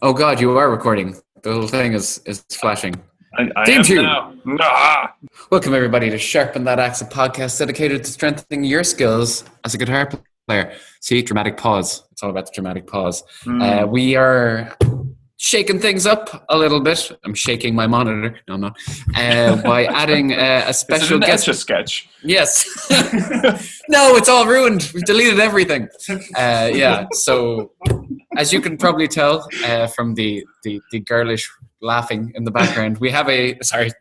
Oh God, you are recording. The little thing is flashing. I am now. Nah. Welcome everybody to Sharpen That Axe, a podcast dedicated to strengthening your skills as a guitar player. See, dramatic pause. It's all about the dramatic pause. We are shaking things up a little bit. I'm shaking my monitor. No, I'm not. By adding a special guest. Is it an Etch-a-Sketch? Yes. No, it's all ruined. We've deleted everything. Yeah. So, as you can probably tell from the girlish laughing in the background, we have a sorry.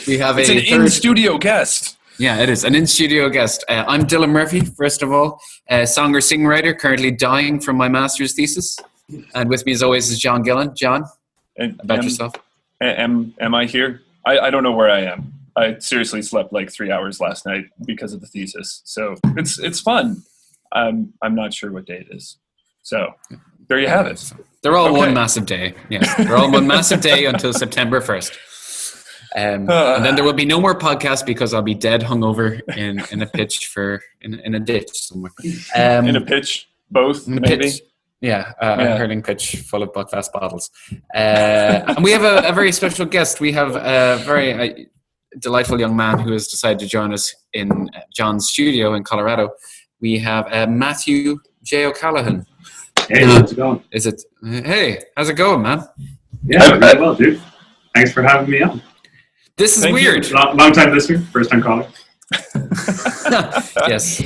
We have it's an in-studio guest. Yeah, it is an in-studio guest. I'm Dylan Murphy. First of all, singer-songwriter, currently dying from my master's thesis, and with me as always is John Gillen. John, about yourself. Am I here? I don't know where I am. I seriously slept like 3 hours last night because of the thesis, so it's fun. I'm not sure what day it is. So there you have it. They're all one massive day. Yeah, they're all one massive day until September 1st. And then there will be no more podcasts because I'll be dead hungover in a pitch in a ditch somewhere. In a pitch, both maybe. Pitch. Yeah, a hurling pitch full of Buckfast bottles. And we have a very special guest. We have a very delightful young man who has decided to join us in John's studio in Colorado. We have Matthew J. O'Callaghan. Hey, how's it going? Hey, how's it going, man? Yeah, very well, dude. Thanks for having me on. This is weird. Long time listener, first time caller. Yes.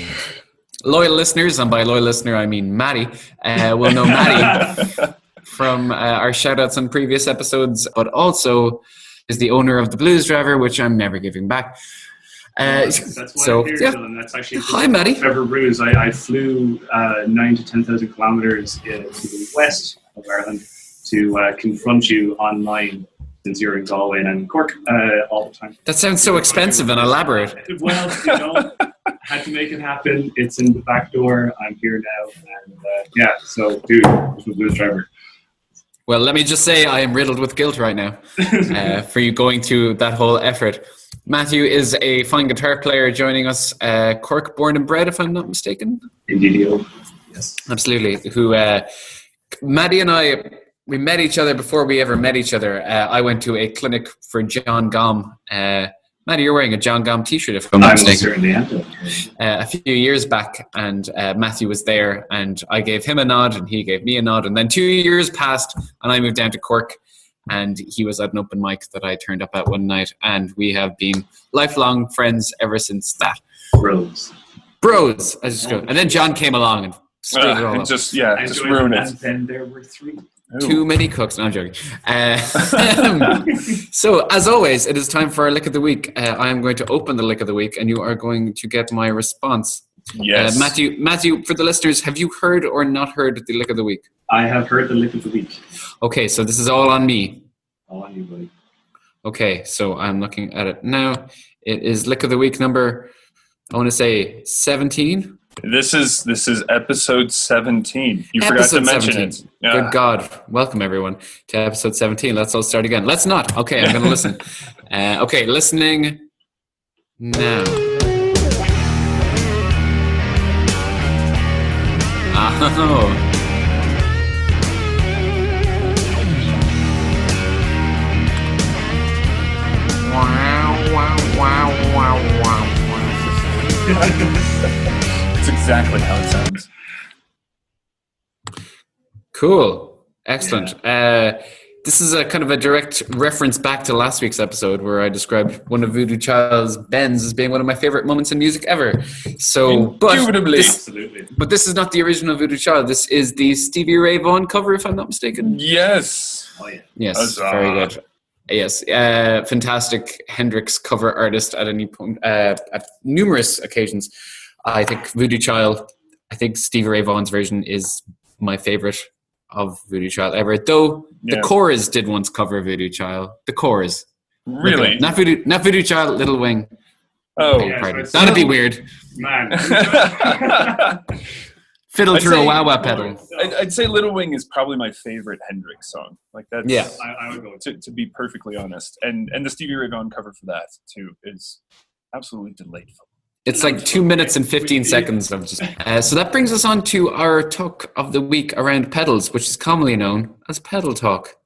Loyal listeners, and by loyal listener I mean Maddie, will know Maddie from our shout-outs on previous episodes, but also is the owner of the Blues Driver, which I'm never giving back. That's why I'm here, Dylan. That's actually hi, Maddie. Trevor Ruse. I flew 9,000 to 10,000 kilometers to the west of Ireland to confront you online, since you're in Galway and I'm in Cork all the time. That sounds so expensive and elaborate. Well, had to make it happen. It's in the back door. I'm here now, and so dude, this was Blues Driver. Well, let me just say I am riddled with guilt right now for you going through that whole effort. Matthew is a fine guitar player joining us, Cork born and bred, if I'm not mistaken. Indeed. Yes. Absolutely. Who Maddie and I, we met each other before we ever met each other. I went to a clinic for John Gom. Maddie, you're wearing a John Gom t-shirt, if I'm not mistaken. A few years back, and Matthew was there, and I gave him a nod, and he gave me a nod, and then 2 years passed, and I moved down to Cork, and he was at an open mic that I turned up at one night, and we have been lifelong friends ever since that. Bros. I just go. And then John came along and screwed it all up. Just ruined it. And then there were three. Too many cooks. No, I'm joking. So, as always, it is time for our Lick of the Week. I am going to open the Lick of the Week, and you are going to get my response. Yes. Matthew, for the listeners, have you heard or not heard the Lick of the Week? I have heard the Lick of the Week. Okay, so this is all on me. All on you, buddy. Okay, so I'm looking at it now. It is Lick of the Week number, I want to say 17. This is episode 17. You forgot to mention 17. it. Yeah. Good God. Welcome, everyone, to episode 17. Let's all start again. Let's not. Okay, I'm going to listen. Okay, listening now. Oh. It's exactly how it sounds. Cool. Excellent. This is a kind of a direct reference back to last week's episode where I described one of Voodoo Child's bends as being one of my favorite moments in music ever. So, Indubitably. But this is not the original Voodoo Child. This is the Stevie Ray Vaughan cover, if I'm not mistaken. Yes. Oh, yeah. Yes. Huzzah. Very good. Yes, fantastic Hendrix cover artist at any point, at numerous occasions. I think Voodoo Child, I think Stevie Ray Vaughan's version is my favorite of Voodoo Child ever. Though the Corrs did once cover Voodoo Child. The Corrs. Really? Not Voodoo Child, Little Wing. Oh. Yeah, that'd be weird. Man. Fiddle through a wah-wah pedal. I'd say Little Wing is probably my favorite Hendrix song. Like that's, yeah. I would go with to be perfectly honest. And the Stevie Ray Vaughan cover for that too is absolutely delightful. It's like 2 minutes and 15 seconds of just. So that brings us on to our talk of the week around pedals, which is commonly known as Pedal Talk.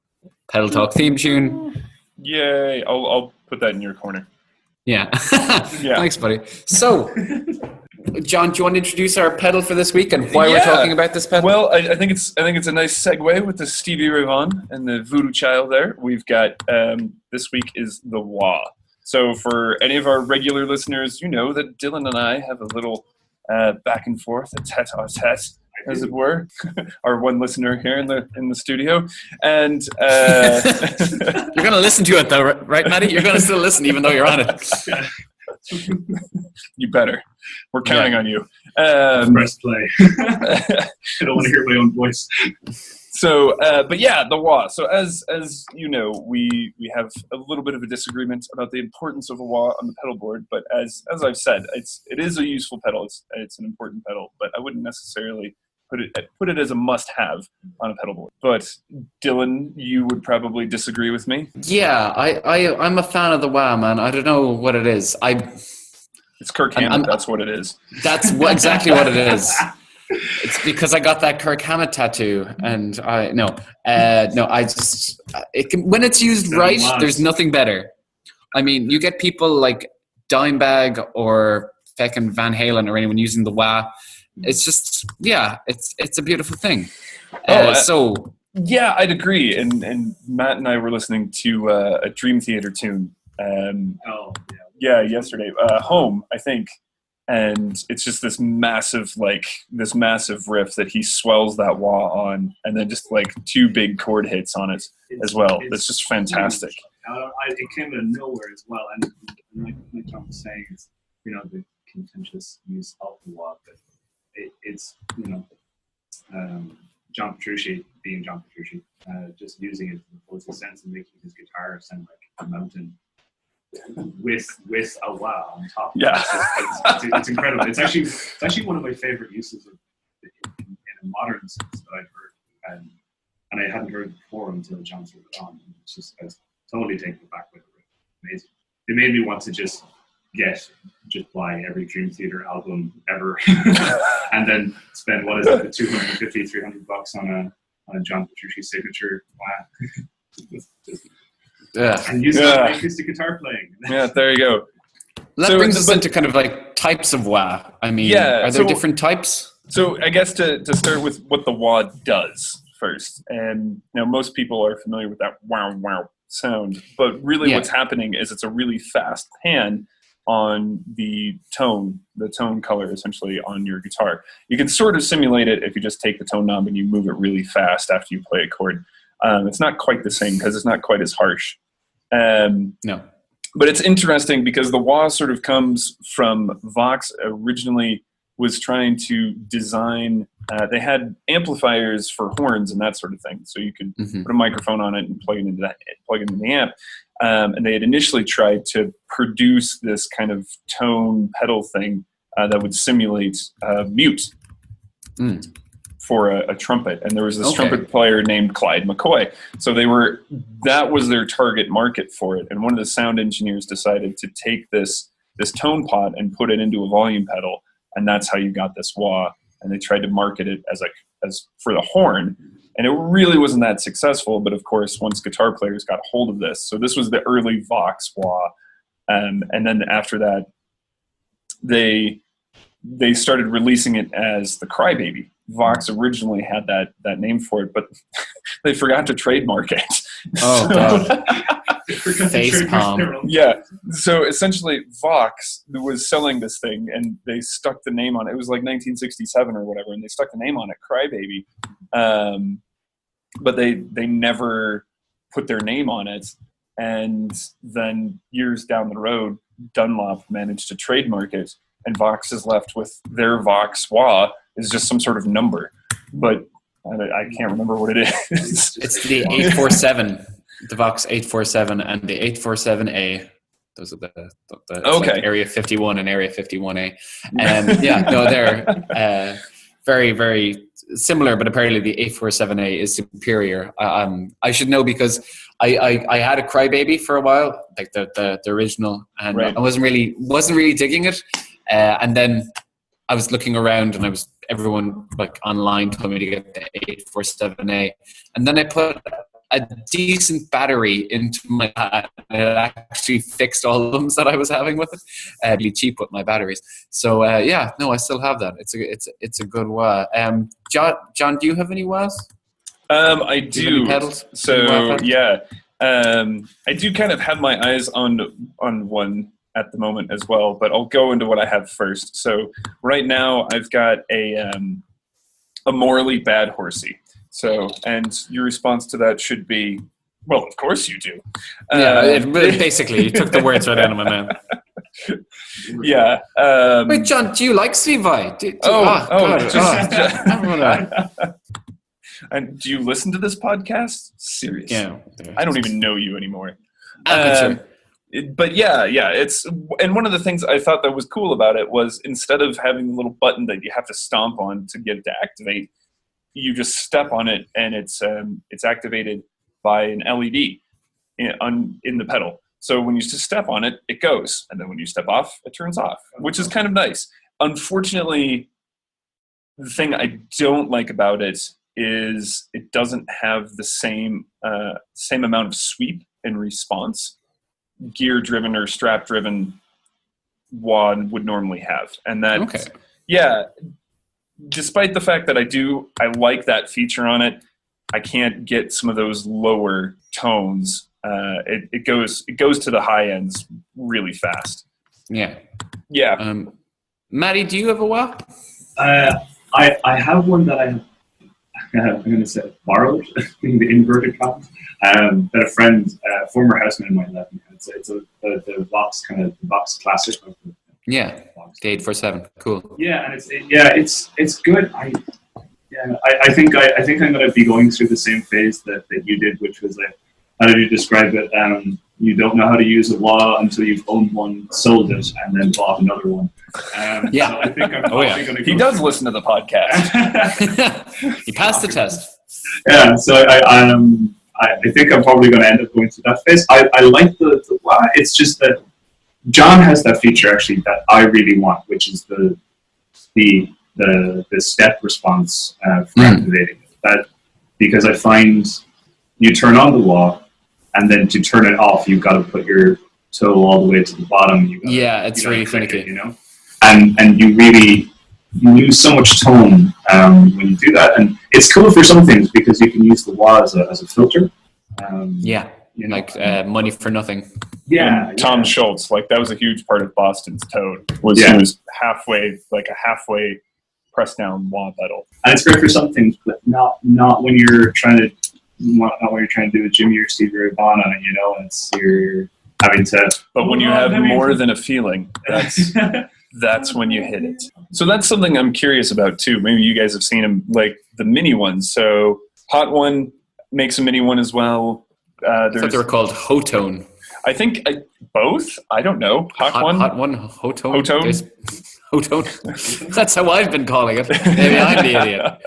Pedal Talk theme tune. Yay! I'll put that in your corner. Yeah. Thanks, buddy. So, John, do you want to introduce our pedal for this week and why we're talking about this pedal? Well, I think it's a nice segue with the Stevie Ray Vaughan and the Voodoo Child there. We've got this week is the wah. So for any of our regular listeners, you know that Dylan and I have a little back and forth, a tete-a-tete, as it were. Our one listener here in the studio, and you're going to listen to it though, right, Maddie? You're going to still listen even though you're on it. You better. We're counting on you. Press play. I don't want to hear my own voice. So, but yeah, the wah. So as you know, we have a little bit of a disagreement about the importance of a wah on the pedal board. But as I've said, it is a useful pedal. It's an important pedal, but I wouldn't necessarily put it as a must-have on a pedal board. But Dylan, you would probably disagree with me. Yeah, I'm a fan of the wah, man. I don't know what it is. It's Kirk Hammett. That's what it is. That's exactly what it is. It's because I got that Kirk Hammett tattoo, and when it's used right, there's nothing better. I mean, you get people like Dimebag or feckin' Van Halen or anyone using the wah. It's just, it's a beautiful thing. Yeah, I'd agree. And Matt and I were listening to a Dream Theater tune. Yesterday, Home, I think. And it's just this massive riff that he swells that wah on, and then just like two big chord hits on it as well. It's just fantastic. It came out of nowhere as well. And like John was saying, it's, the contentious use of the wah, but it's John Petrucci being John Petrucci, just using it to the fullest sense and making his guitar sound like a mountain with a wah on top. Yeah, it's incredible. It's actually one of my favorite uses of in a modern sense that I've heard, and I hadn't heard before until John threw it on. It's just I was totally taken aback with it. Amazing. It made me want to just buy every Dream Theater album ever and then spend $250-$300 on a John Petrucci signature. Wow. And use that for acoustic guitar playing. Yeah, there you go. That brings us into kind of like types of wah. I mean, are there different types? So I guess to start with what the wah does first, and most people are familiar with that wow wow sound, but really what's happening is it's a really fast pan on the tone color essentially on your guitar. You can sort of simulate it if you just take the tone knob and you move it really fast after you play a chord. It's not quite the same because it's not quite as harsh. No. But it's interesting because the wah sort of comes from Vox originally was trying to design, they had amplifiers for horns and that sort of thing. So you could put a microphone on it and plug it into the amp. And they had initially tried to produce this kind of tone pedal thing that would simulate mute for a trumpet. And there was this trumpet player named Clyde McCoy. So that was their target market for it. And one of the sound engineers decided to take this tone pot and put it into a volume pedal. And that's how you got this wah. And they tried to market it as for the horn. And it really wasn't that successful. But of course, once guitar players got a hold of this, so this was the early Vox wah. And then after that, they started releasing it as the Crybaby. Vox originally had that name for it, but they forgot to trademark it. Oh, God. Face palm. Yeah. So essentially, Vox was selling this thing, and they stuck the name on it. It was like 1967 or whatever, and they stuck the name on it, Crybaby. But they never put their name on it. And then years down the road, Dunlop managed to trademark it, and Vox is left with their Vox wah is just some sort of number. But I can't remember what it is. It's the 847, the Vox 847 and the 847A. Those are the like Area 51 and Area 51A. They're very, very similar, but apparently the 847A is superior. I should know because I had a Crybaby for a while, like the original, and I wasn't really digging it. And then I was looking around, and everyone like online told me to get the 847A, and then I put a decent battery into my hat, and it actually fixed all the problems that I was having with it. Really cheap with my batteries. So I still have that. It's a good wah. John, do you have any wahs? I Do you have any do. pedals? So pedals? yeah, I do kind of have my eyes on one at the moment as well, but I'll go into what I have first. So right now I've got a morally bad horsey. So, and your response to that should be, well, of course you do. Basically, you took the words right out of my mouth. Yeah. Wait, John, do you like Steve Vai? And do you listen to this podcast? Seriously. Yeah. I don't even know you anymore. Amateur. But yeah, and one of the things I thought that was cool about it was instead of having a little button that you have to stomp on to get it to activate, you just step on it and it's activated by an LED in the pedal. So when you just step on it, it goes, and then when you step off, it turns off, which is kind of nice. Unfortunately, the thing I don't like about it is it doesn't have the same amount of sweep and response gear-driven or strap-driven wad would normally have. And that, despite the fact that I like that feature on it, I can't get some of those lower tones. It goes to the high ends really fast. Yeah. Maddie, do you have a wah? I have one that I'm going to say borrowed in the inverted commas that a friend, former housemate of mine left me. It's the Vox Vox Classic. The 847. Cool. Yeah, and it's good. I think I'm going to be going through the same phase that you did, which was how did you describe it? You don't know how to use a wah until you've owned one, sold it, and then bought another one. So I think I'm probably going to. He does listen to the podcast. He passed the test. Yeah, so I think I'm probably going to end up going through that phase. I like the wah. It's just that John has that feature actually that I really want, which is the step response for activating it. That because I find you turn on the wah, and then to turn it off, you've got to put your toe all the way to the bottom. It's really finicky, you know. And you lose so much tone when you do that, and it's cool for some things because you can use the wah as a filter. Money for nothing. Yeah, Tom Schultz, that was a huge part of Boston's Toad. He was halfway press down wah pedal, and it's great for some things, but not when you're trying to do a Jimmy or Stevie Ray Vaughan on it, and you're having to. But when you have more than a feeling, that's when you hit it. So that's something I'm curious about too. Maybe you guys have seen them, like the mini ones. So Hot One makes a mini one as well. I thought they were called Hotone. I think both. I don't know. Hot One, Hotone. Hotone. That's how I've been calling it. Maybe I'm the idiot.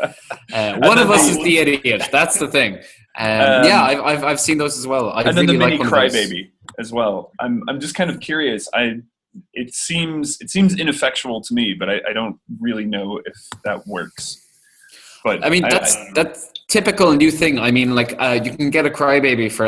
One of us is the idiot. That's the thing. I've seen those as well. And then the mini Crybaby as well. I'm just kind of curious. It seems ineffectual to me, but I don't really know if that works. But I mean, that's typical new thing. I mean, you can get a Crybaby for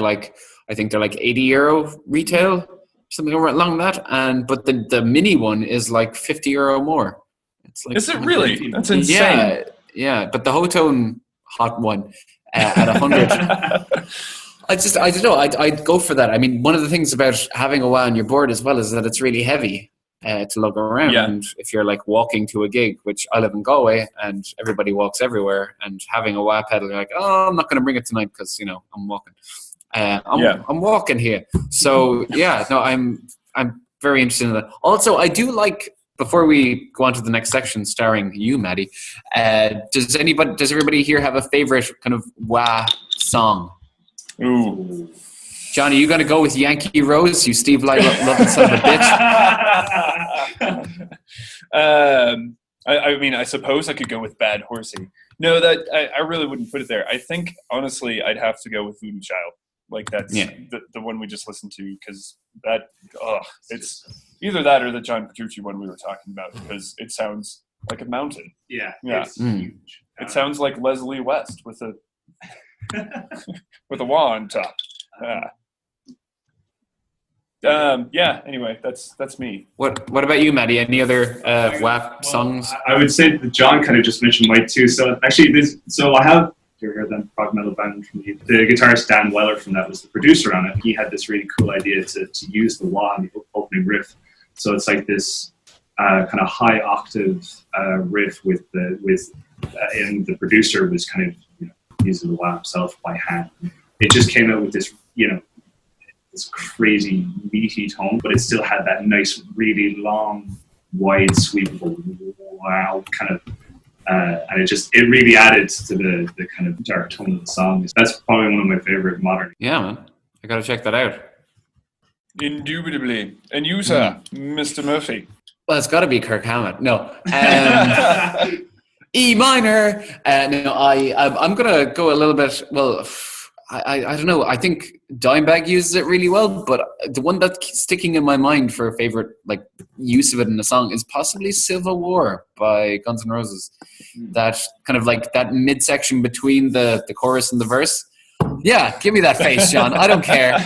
I think they're €80 retail, something along that. But the mini one is €50 more. It's is it really? That's insane. Yeah. But the Hotone Hot One at 100. I don't know. I'd go for that. I mean, one of the things about having a wah on your board as well is that it's really heavy to lug around. Yeah. And if you're walking to a gig, which I live in Galway and everybody walks everywhere, and having a wah pedal, you're I'm not going to bring it tonight because I'm walking. I'm walking here. So I'm very interested in that. Also, I do like. Before we go on to the next section, starring you, Maddie, does everybody here have a favorite kind of wah song? Ooh. Johnny, you going to go with Yankee Rose, you Steve Vai loving son of a bitch? I mean, I suppose I could go with Bad Horsey. No, that I really wouldn't put it there. I think, honestly, I'd have to go with Voodoo Child. That's the one we just listened to, because Either that or the John Petrucci one we were talking about, because it sounds like a mountain. Yeah, Yeah. it's huge. It sounds like Leslie West with a with a wah on top. Yeah. Anyway, that's me. What about you, Maddie? Any other WAP songs? I would say that John kind of just mentioned White too. So actually, I have heard that prog metal band from the guitarist Dan Weller from that was the producer on it. He had this really cool idea to use the wah in the opening riff. So it's like this kind of high octave riff and the producer was kind of using the wah himself by hand. It just came out with this this crazy meaty tone, but it still had that nice, really long, wide, sweepable wow kind of, and it really added to the kind of dark tone of the song. That's probably one of my favorite modern. Yeah, man, I gotta check that out. Indubitably. And you, sir, Mr. Murphy. Well, it's got to be Kirk Hammett. No, E minor. No, I'm gonna go a little bit. Well, I don't know. I think Dimebag uses it really well, but the one that's sticking in my mind for a favorite use of it in a song is possibly "Civil War" by Guns N' Roses. That kind of that midsection between the chorus and the verse. Yeah, give me that face, John. I don't care.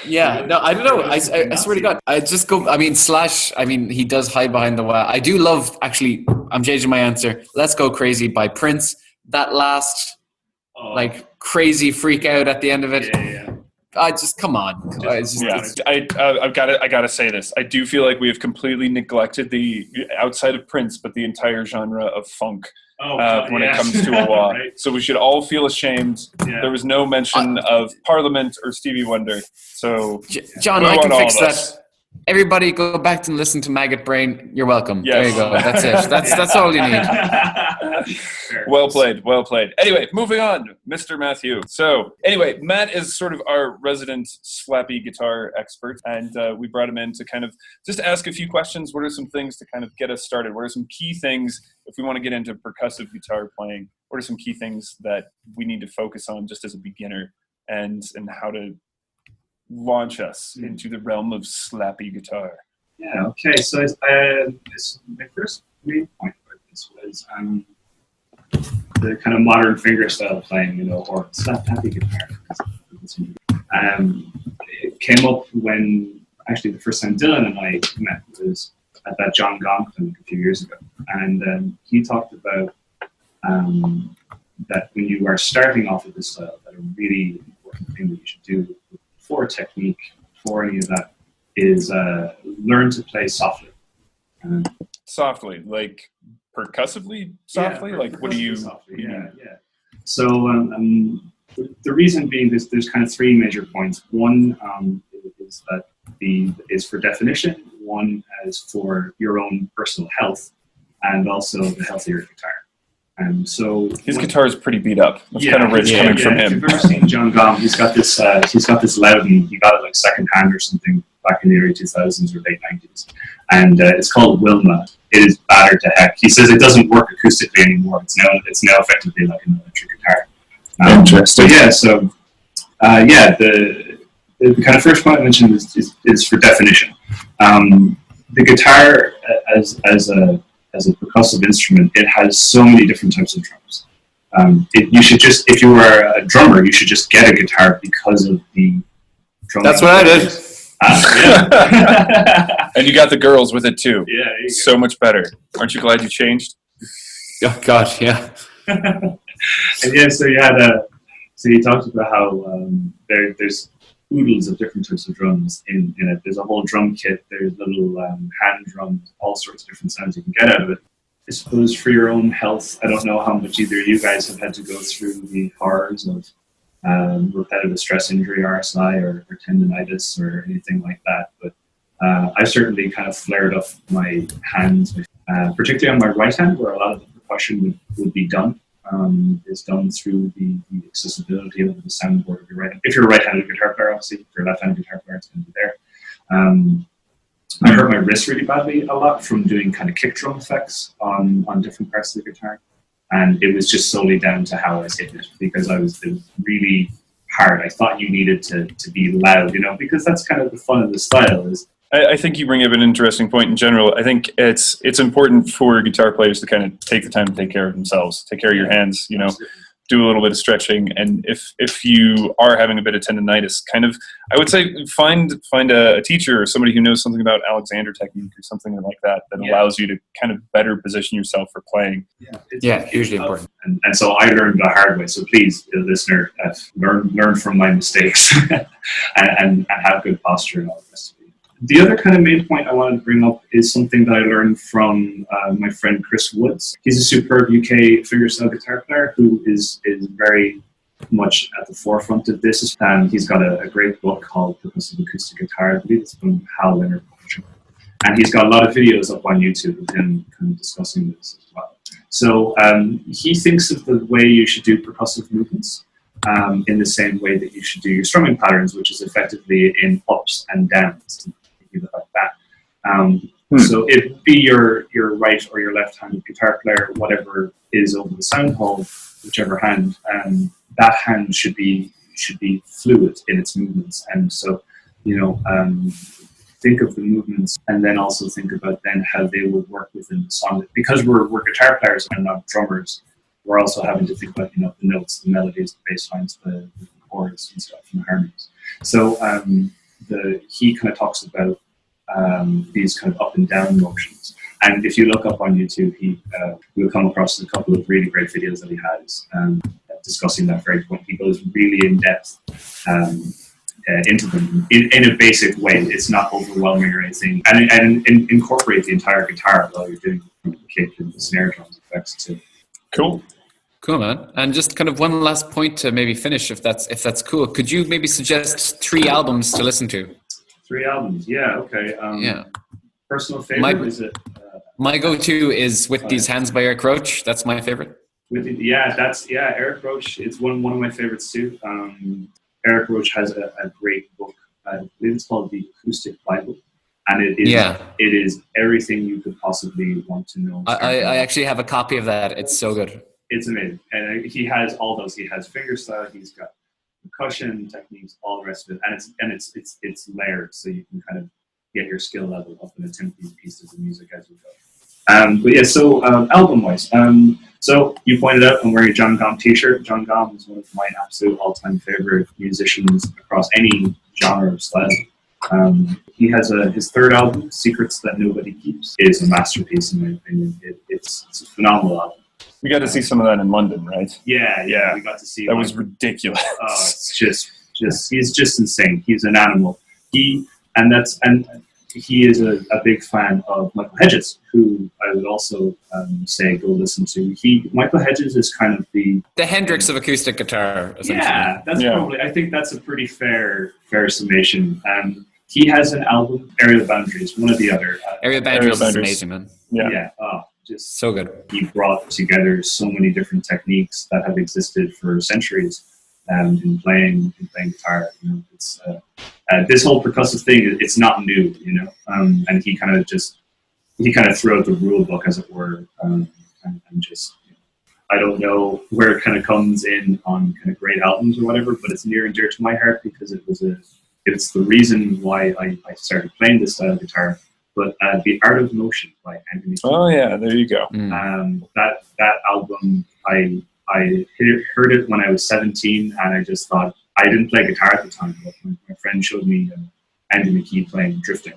Yeah, no, I don't know. I swear to God, I just go. I mean, Slash. I mean, he does hide behind the wah. I do love. Actually, I'm changing my answer. "Let's Go Crazy" by Prince. That last. Crazy freak out at the end of it. Yeah. I just come on. I've got to say this. I do feel like we have completely neglected the outside of Prince, but the entire genre of funk when it comes to a wah. Right. So we should all feel ashamed. Yeah. There was no mention of Parliament or Stevie Wonder. So John, I can fix that. Everybody go back and listen to Maggot Brain. You're welcome. Yes. There you go. That's it. That's all you need. Well played. Anyway, moving on, Mr. Matthew. So anyway, Matt is sort of our resident slappy guitar expert, and we brought him in to kind of just ask a few questions. What are some things to kind of get us started? What are some key things if we want to get into percussive guitar playing? What are some key things that we need to focus on just as a beginner, and how to launch us into the realm of slappy guitar? Yeah, okay. So my first main point about this was the kind of modern finger style playing, or slap happy guitar. It came up when actually the first time Dylan and I met was at that John Gom clinic a few years ago, and he talked about that when you are starting off with this style, that a really important thing that you should do for technique, for any of that, is learn to play softly. Softly, like percussively softly? Yeah, what do you... Softly, yeah. So the reason being there's kind of three major points. One is that is for definition, one is for your own personal health, and also the health of your guitar. So his guitar is pretty beat up. That's kind of rich coming from him. If you've ever seen John Gom, he's got this Loudon. He got it second hand or something back in the early 2000s or late 90s, and it's called Wilma. It is battered to heck. He says it doesn't work acoustically anymore. It's now effectively like an electric guitar. Interesting. So the kind of first point I mentioned is for definition. The guitar as a percussive instrument, it has so many different types of drums. You should just, if you were a drummer, you should just get a guitar because of the drum. That's what I did. And you got the girls with it too. Yeah, so much better. Aren't you glad you changed? Oh gosh, yeah. And so he talked about how there's oodles of different types of drums in it. There's a whole drum kit. There's little hand drums, all sorts of different sounds you can get out of it. I suppose for your own health, I don't know how much either of you guys have had to go through the horrors of repetitive stress injury, RSI, or tendinitis, or anything like that. But I've certainly kind of flared up my hands, particularly on my right hand, where a lot of the percussion would be done. Is done through the accessibility of the soundboard of your right hand. If you're a right-handed guitar player, obviously. If you're a left-handed guitar player, it's going to be there. I hurt my wrist really badly a lot from doing kind of kick drum effects on different parts of the guitar. And it was just solely down to how I was hitting it, because it was really hard. I thought you needed to be loud, because that's kind of the fun of the style, is I think you bring up an interesting point in general. I think it's important for guitar players to kind of take the time to take care of themselves, take care of your hands, you know, do a little bit of stretching. And if you are having a bit of tendonitis, kind of, I would say find a teacher or somebody who knows something about Alexander technique or something like that allows you to kind of better position yourself for playing. Yeah, hugely important. And so I learned the hard way. So please, listener, learn from my mistakes and have good posture and all the rest of it. The other kind of main point I wanted to bring up is something that I learned from my friend Chris Woods. He's a superb UK fingerstyle guitar player who is very much at the forefront of this. He's got a great book called Percussive Acoustic Guitar. I believe it's from Hal Leonard Publishing. And he's got a lot of videos up on YouTube of him kind of discussing this as well. So he thinks of the way you should do percussive movements in the same way that you should do your strumming patterns, which is effectively in ups and downs. Like that. So it be your right or your left-handed guitar player, whatever is over the sound hole, whichever hand, that hand should be fluid in its movements. And so, you know, think of the movements and then also think about then how they will work within the song. Because we're guitar players and not drummers, we're also having to think about, you know, the notes, the melodies, the bass lines, the chords and stuff, and the harmonies. So he kind of talks about these kind of up and down motions. And if you look up on YouTube, you'll come across a couple of really great videos that he has discussing that very point. He goes really in depth into them in a basic way. It's not overwhelming or anything. And incorporate the entire guitar while you're doing the kick and the snare drums effects too. Cool. Cool, man. And just kind of one last point to maybe finish, if that's cool. Could you maybe suggest 3 albums to listen to? 3 albums, yeah, okay. Personal favorite, is it? My go-to is With These Hands by Eric Roach. That's my favorite. Eric Roach. It's one of my favorites too. Eric Roach has a great book. I believe it's called The Acoustic Bible. And it is everything you could possibly want to know. I actually have a copy of that. It's so good. It's amazing. And he has all those. He has fingerstyle, he's got percussion techniques, all the rest of it, and it's layered, so you can kind of get your skill level up in a 10-piece pieces of music as you go. But yeah, so album-wise, so you pointed out I'm wearing a John Gomm t-shirt. John Gomm is one of my absolute all-time favorite musicians across any genre or style. He has his 3rd album, Secrets That Nobody Keeps, is a masterpiece in my opinion. It's a phenomenal album. We got to see some of that in London, right? Yeah. We got to see that. Was ridiculous. It's just he's just insane. He's an animal. He is a big fan of Michael Hedges, who I would also say go listen to. Michael Hedges is kind of the Hendrix of acoustic guitar. Yeah, probably. I think that's a pretty fair summation. He has an album, Aerial Boundaries, one or the other. Aerial Boundaries is amazing, man. Yeah. Just so good. He brought together so many different techniques that have existed for centuries in playing guitar. You know, it's this whole percussive thing. It's not new, you know. And he kind of threw out the rule book, as it were, and just. You know, I don't know where it kind of comes in on kind of great albums or whatever, but it's near and dear to my heart because it's the reason why I started playing this style of guitar. But The Art of Motion by Anthony. Oh yeah, there you go. That album, I heard it when I was 17, and I just thought, I didn't play guitar at the time, but my friend showed me Andy McKee playing Drifting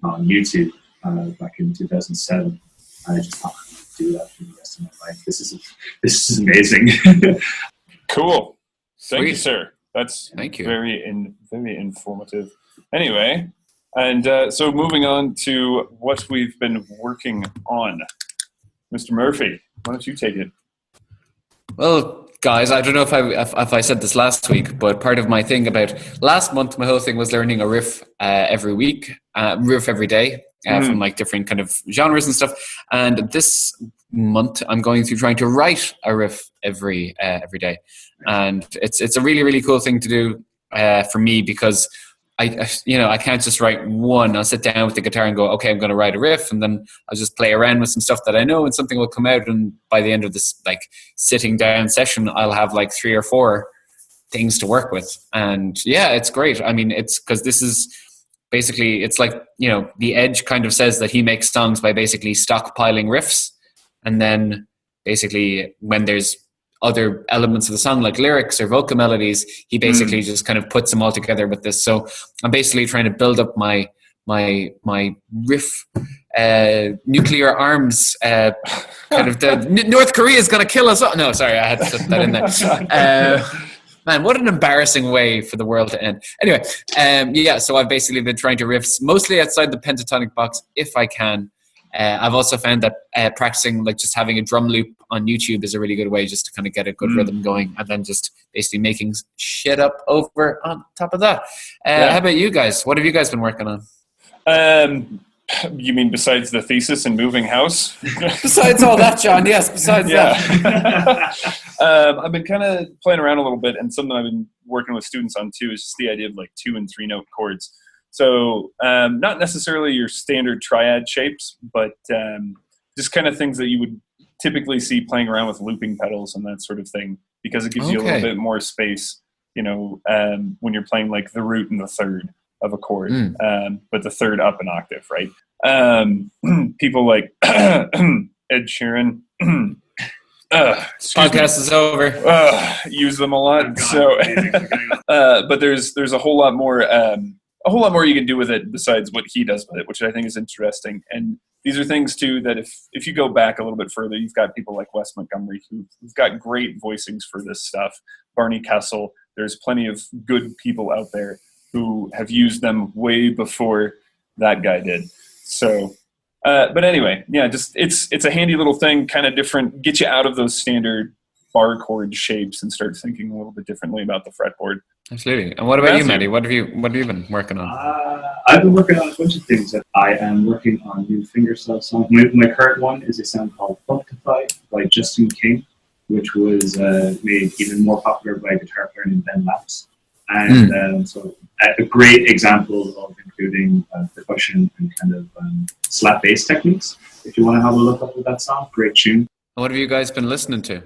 on YouTube back in 2007. And I just thought, I want to do that for the rest of my life. This is amazing. Cool. Thank you, Sweet. sir. Thank you. Very informative. Anyway. And so moving on to what we've been working on. Mr. Murphy, why don't you take it? Well, guys, I don't know if I said this last week, but part of my thing about last month, my whole thing was learning a riff every week, riff every day from like different kind of genres and stuff. And this month, I'm going through trying to write a riff every day. And it's a really, really cool thing to do for me because I can't just write one. I'll sit down with the guitar and go, okay, I'm going to write a riff, and then I'll just play around with some stuff that I know, and something will come out. And by the end of this, like sitting down session, I'll have like 3 or 4 things to work with. And yeah, it's great. I mean, it's because this is basically it's like, you know, The Edge kind of says that he makes songs by basically stockpiling riffs, and then basically when there's other elements of the song like lyrics or vocal melodies, he basically just kind of puts them all together with this. So I'm basically trying to build up my riff nuclear arms kind of North Korea is going to kill us all. No, sorry, I had to put that in there. Man, what an embarrassing way for the world to end. Anyway, so I've basically been trying to riffs mostly outside the pentatonic box if I can. I've also found that practicing, like just having a drum loop on YouTube is a really good way just to kind of get a good rhythm going, and then just basically making shit up over on top of that. How about you guys? What have you guys been working on? You mean besides the thesis and moving house? Besides all that, John, yes, besides that. I've been kind of playing around a little bit, and something I've been working with students on too is just the idea of like 2 and 3 note chords. So not necessarily your standard triad shapes, but just kind of things that you would typically see playing around with looping pedals and that sort of thing, because it gives you a little bit more space, you know, when you're playing like the root and the third of a chord, but the third up an octave, right? People like Ed Sheeran, podcast is over. Use them a lot. But there's a whole lot more you can do with it besides what he does with it, which I think is interesting. And these are things too that if you go back a little bit further, you've got people like Wes Montgomery who've got great voicings for this stuff. Barney Kessel. There's plenty of good people out there who have used them way before that guy did. So, but anyway, yeah, just it's a handy little thing, kind of different, get you out of those standard bar chord shapes and start thinking a little bit differently about the fretboard. Absolutely. And what about you, Maddie? What have you been working on? I've been working on a bunch of things. I am working on new fingerstyle songs. My current one is a sound called Punctify by Justin King, which was made even more popular by guitar player named Ben Laps. And so a great example of including percussion and kind of slap bass techniques. If you want to have a look up at that song, great tune. What have you guys been listening to?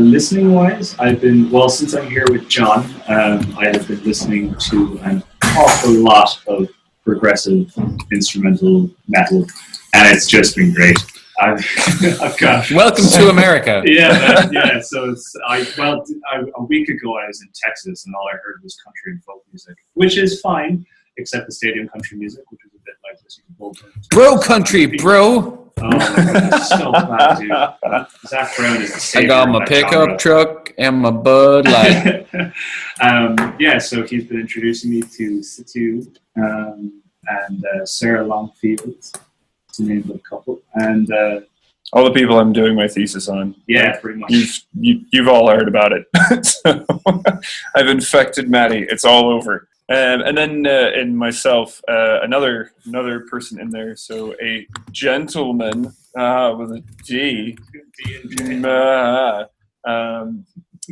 Listening wise, since I'm here with John, I have been listening to an awful lot of progressive instrumental metal, and it's just been great. I've got welcome to America. Yeah. So a week ago I was in Texas, and all I heard was country and folk music, which is fine, except the stadium country music, which was a bit like listening to Bulldogs. Bro country, bro. Oh, that's so bad, dude. Zach Brown is the savior. I got my pickup genre. Truck and my Bud Light. So he's been introducing me to Situ and Sarah Longfield, to name a couple, and all the people I'm doing my thesis on. Yeah, pretty much. You've all heard about it. So I've infected Maddie. It's all over. And then in myself, another person in there. So a gentleman with a D.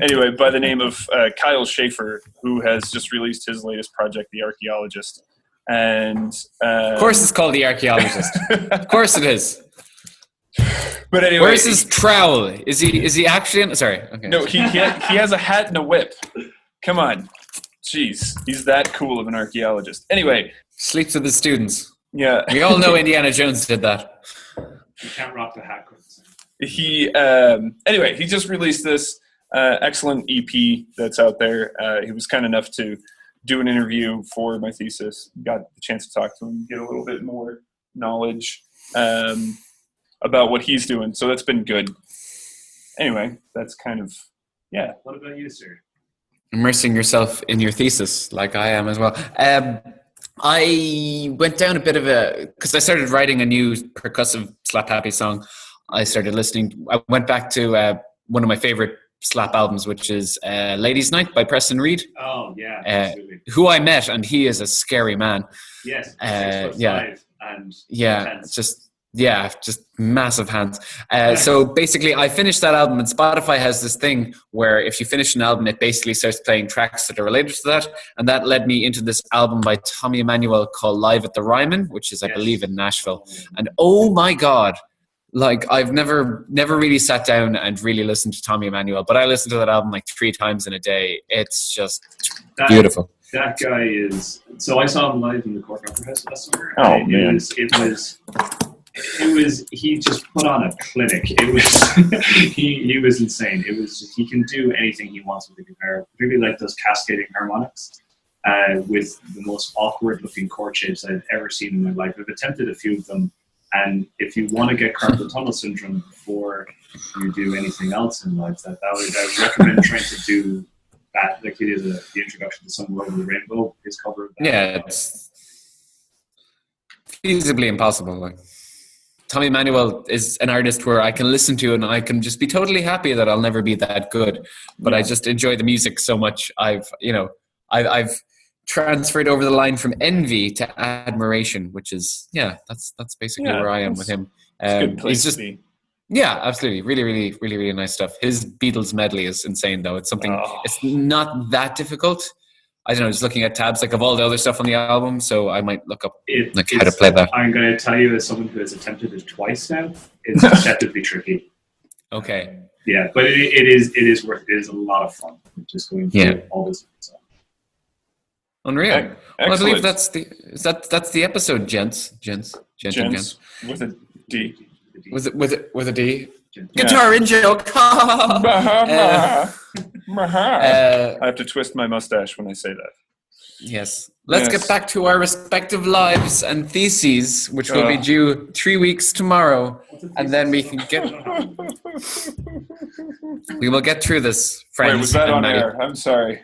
Anyway, by the name of Kyle Schaefer, who has just released his latest project, The Archaeologist. And of course it's called The Archaeologist. Of course it is. But anyway, where's his trowel? Is he actually sorry? Okay. No, he has a hat and a whip. Come on. Jeez, he's that cool of an archaeologist. Anyway. Sleeps with his students. Yeah. We all know Indiana Jones did that. You can't rock the hat. Anyway, he just released this excellent EP that's out there. He was kind enough to do an interview for my thesis. Got the chance to talk to him, get a little bit more knowledge about what he's doing. So that's been good. Anyway, that's kind of, yeah. What about you, sir? Immersing yourself in your thesis, like I am as well. I went down a bit of because I started writing a new percussive slap happy song. I went back to one of my favorite slap albums, which is Ladies Night by Preston Reed. Oh, yeah, absolutely. Who I met, and he is a scary man. Yes, 6'5" and intense. just massive hands. So basically, I finished that album, and Spotify has this thing where if you finish an album, it basically starts playing tracks that are related to that. And that led me into this album by Tommy Emmanuel called Live at the Ryman, which is, I believe, in Nashville. And oh my God, like I've never really sat down and really listened to Tommy Emmanuel, but I listened to that album like 3 times in a day. It's just beautiful. That guy is. So I saw him live in the Cork Opera House last summer. Oh, man. It was. He just put on a clinic. It was. he was insane. It was. He can do anything he wants with the guitar, particularly like those cascading harmonics, with the most awkward-looking chord shapes I've ever seen in my life. I've attempted a few of them, and if you want to get carpal tunnel syndrome before you do anything else in life, I would recommend trying to do that. Like he did the introduction to Somewhere Over the Rainbow, his cover of that. Yeah, it's feasibly impossible. Like Tommy Emmanuel is an artist where I can listen to and I can just be totally happy that I'll never be that good, but I just enjoy the music so much. I've transferred over the line from envy to admiration, which is that's basically where I am with him. It's a good place he's just to be. Yeah, absolutely. Really, really, really, really nice stuff. His Beatles medley is insane, though. It's something. It's not that difficult. I don't know. Just looking at tabs, like of all the other stuff on the album, so I might look up how to play that. I'm going to tell you, as someone who has attempted it twice now, it's deceptively tricky. Okay. Yeah, but it is worth. It is a lot of fun just going through all this stuff. Unreal. Well, I believe that's the episode, gents with a D. With a D. Guitar in joke. I have to twist my mustache when I say that. Yes. Let's get back to our respective lives and theses, which will be due 3 weeks tomorrow, and then we can we will get through this, friends. Wait, was that on air? I'm sorry.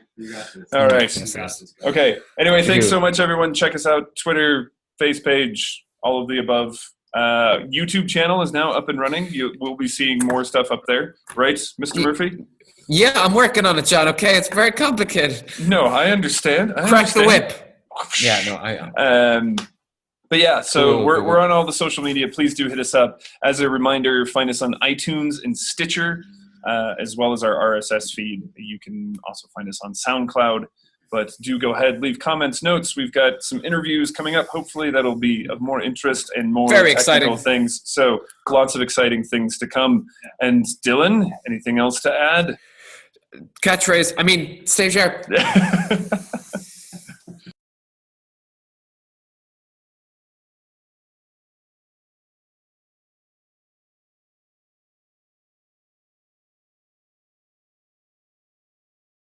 All right. Yes. Okay. Anyway, thanks so much, everyone. Check us out. Twitter, face page, all of the above. YouTube channel is now up and running. We'll be seeing more stuff up there, right, Mr. Murphy? Yeah, I'm working on it, John. Okay, it's very complicated. No, I understand. Crack the whip. Yeah, no, but yeah, so we're on all the social media. Please do hit us up. As a reminder, find us on iTunes and Stitcher, as well as our RSS feed. You can also find us on SoundCloud. But do go ahead, leave comments, notes. We've got some interviews coming up. Hopefully that'll be of more interest and more very technical exciting things. So lots of exciting things to come. And Dylan, anything else to add? Catchphrase. I mean, stay sharp.